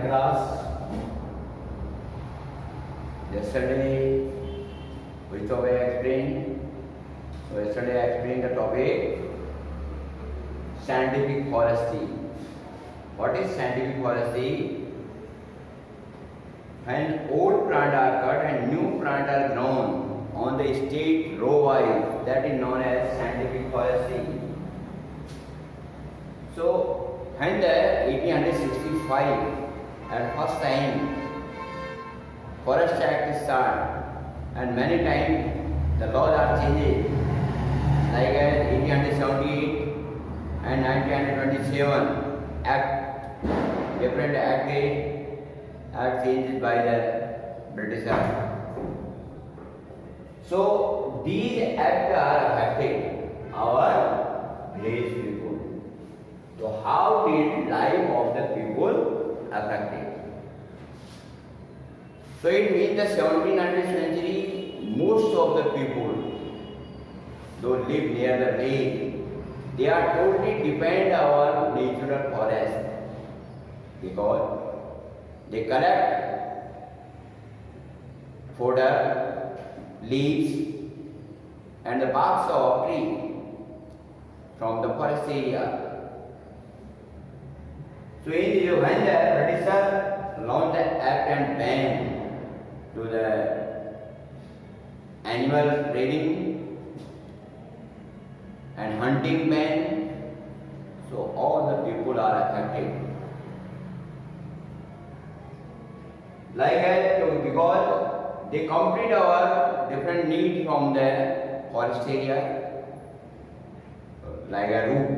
class. Yesterday which topic I explained? So yesterday I explained the topic scientific forestry. What is scientific forestry? When old plant are cut and new plant are grown on the state row wise, that is known as scientific forestry. So when the 1865 at first time Forest Act is started, and many times the laws are changed, like 1878 and 1927 Act, different act changed by the Britishers. So these acts are affecting our village people. So how did life of the people affected? So it means the 1700th century, most of the people who live near the lake, they are totally depend on natural forest because they collect fodder, leaves and the barks of tree from the forest area. So when the British launched the act and ban to the animal breeding and hunting ban, so all the people are affected. Because they complete our different needs from the forest area, like a root.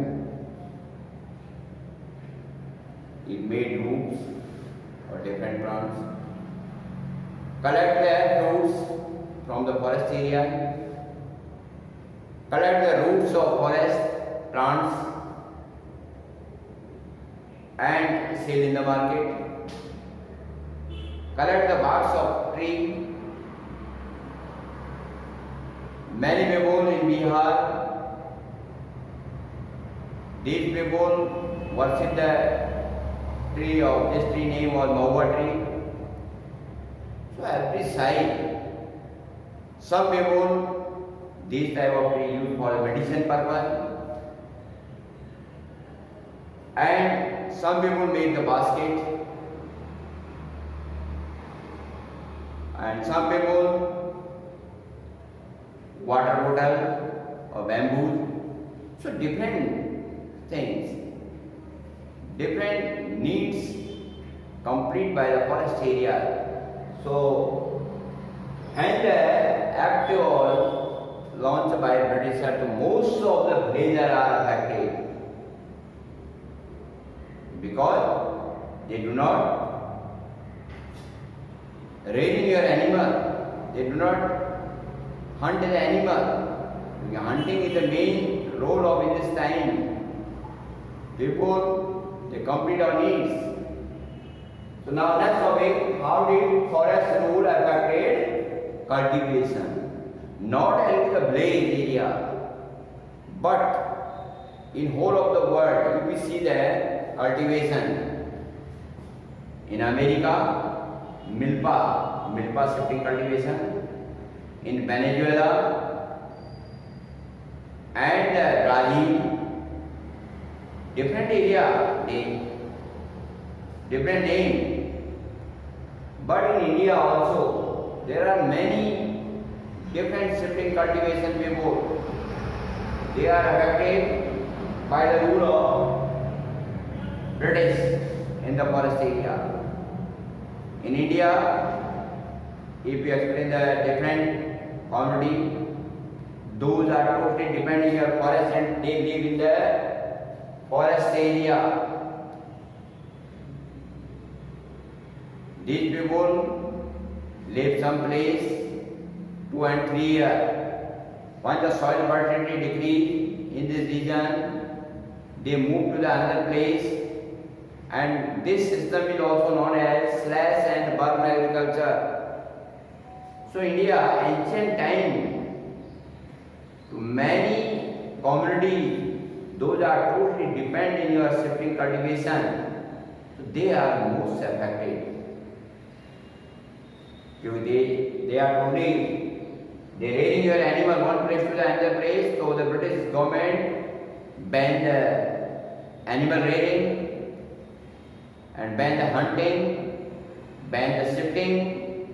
It made roots for different plants. Collect the fruits from the forest area. Collect the roots of forest plants and sell in the market. Collect the barks of tree. Many people in Bihar, these people worship the tree of this tree name was Mahua tree. So every side, some people this type of tree used for medicine purpose, and some people make the basket, and some people water bottle or bamboo. So different things, different needs complete by the forest area. So when the act was launched by British, most of the villagers are affected because they do not raise your animal, they do not hunt the animal. Hunting is the main role of in this time. Therefore, they complete our needs. So now next topic, how did forest rule affected cultivation? Not only the village area, but in whole of the world, you will see the cultivation. In America, milpa shifting cultivation. In Venezuela and Brazil, different area, different name. But in India also, there are many different shifting cultivation before. They are affected by the rule of British in the forest area. In India, if you explain the different community, those are totally depending on forest and they live in the forest area. These people live some place 2 and 3 years. Once the soil fertility decrease in this region, they move to the another place, and this system is also known as slash and burn agriculture. So India, ancient time, many communities, those are totally depend in your shifting cultivation. So they are most affected. They are only raising your animal one place to the another place. So the British government banned the animal rearing and banned the hunting, banned the shifting.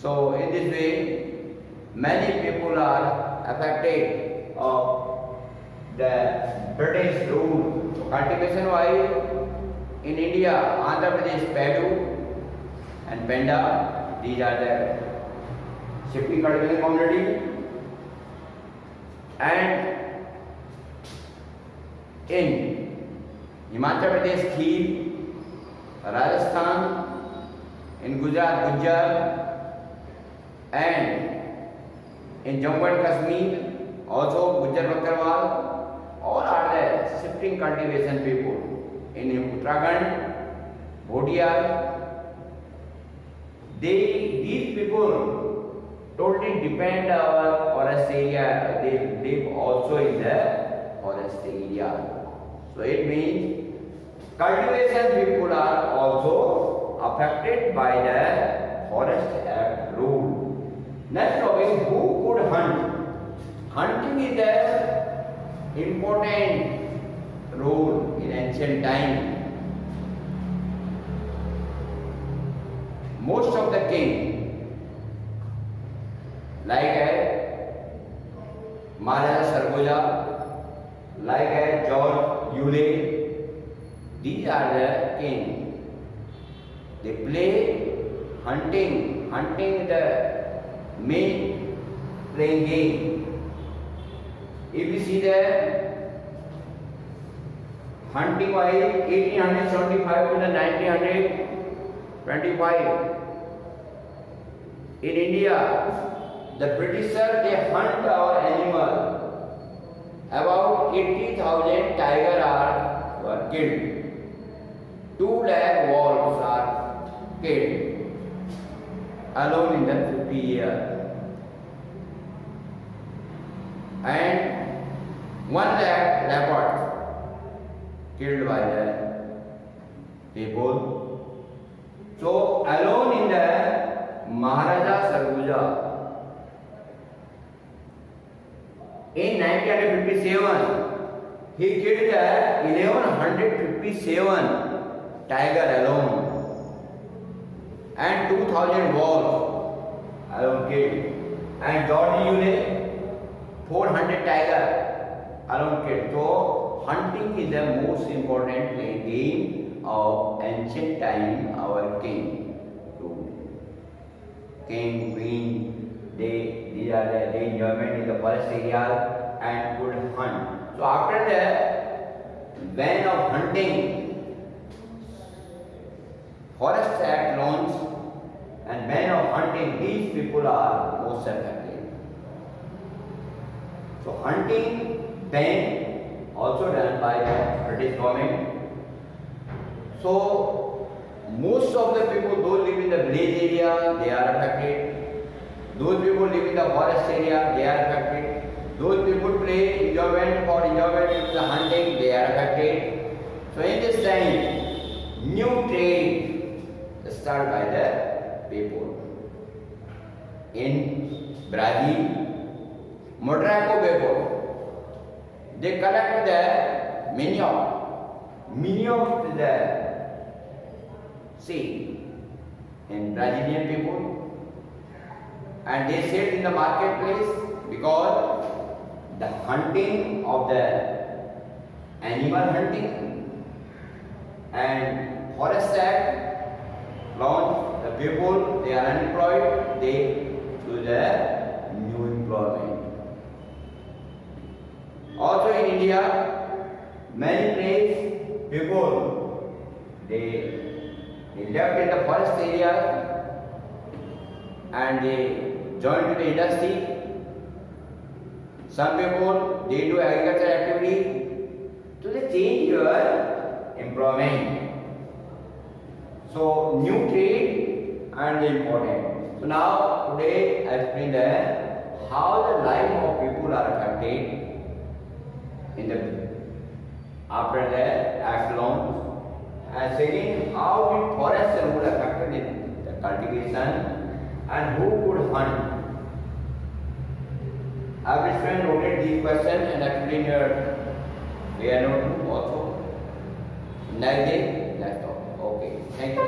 So in this way, many people are affected of the British rule. So cultivation wise, in India, Andhra Pradesh, Padu and Penda. These are the shifting cultivation community, and in Himachal Pradesh, Khir, Rajasthan, in Gujarat, Gujjar, and in Jammu and Kashmir, also Gujjar Bakarwal, all are the shifting cultivation people. In Uttarakhand, Bhotiya, these people totally depend on our forest area. They live also in the forest area. So it means cultivation people are also affected by the Forest Act rule. Next topic, who could hunt? Hunting is an important role in ancient time. Most of the king, like Maharaja Sargoja, like George Yule, these are the king. They play hunting. Hunting is the main playing game. If you see the hunting wise, 1875 to the 1925. In India, the Britishers, they hunt our animal. About 80,000 tigers were killed. 2 lakh wolves are killed alone in the 50 years. And 1 lakh leopards killed by the people. So alone in the Maharaja Sargoja, in 1957, he killed 1157 tiger alone and 2000 wolves alone killed, and George Yule 400 tiger alone killed. So hunting is the most important game of ancient time. Our king, queen, these are the enjoyment in the forest area and could hunt. So after the ban of hunting, Forest Act launched and ban of hunting, these people are most affected. So hunting ban also done by the British government. So most of the people, those live in the village area, they are affected. Those people live in the forest area, they are affected. Those people play enjoyment in the hunting, they are affected. So in this time, new trade started by the people. In Brazil, Madraco people, they collect the manure the sea in Brazilian people, and they sell in the marketplace because the hunting of the animal hunting and Forest Act launched, the people, they are unemployed, they choose the new employment. Also in India, many places people, they left in the forest area and they joined to the industry. Some people, they do agricultural activity, so they change your employment. So new trade and the important. So now today I explain how the life of people are affected in the after the act launch. And second, how did forest rule affected in the cultivation and who could hunt? Every student noted these questions and explained your note also. Next day, let's talk. Okay, thank you.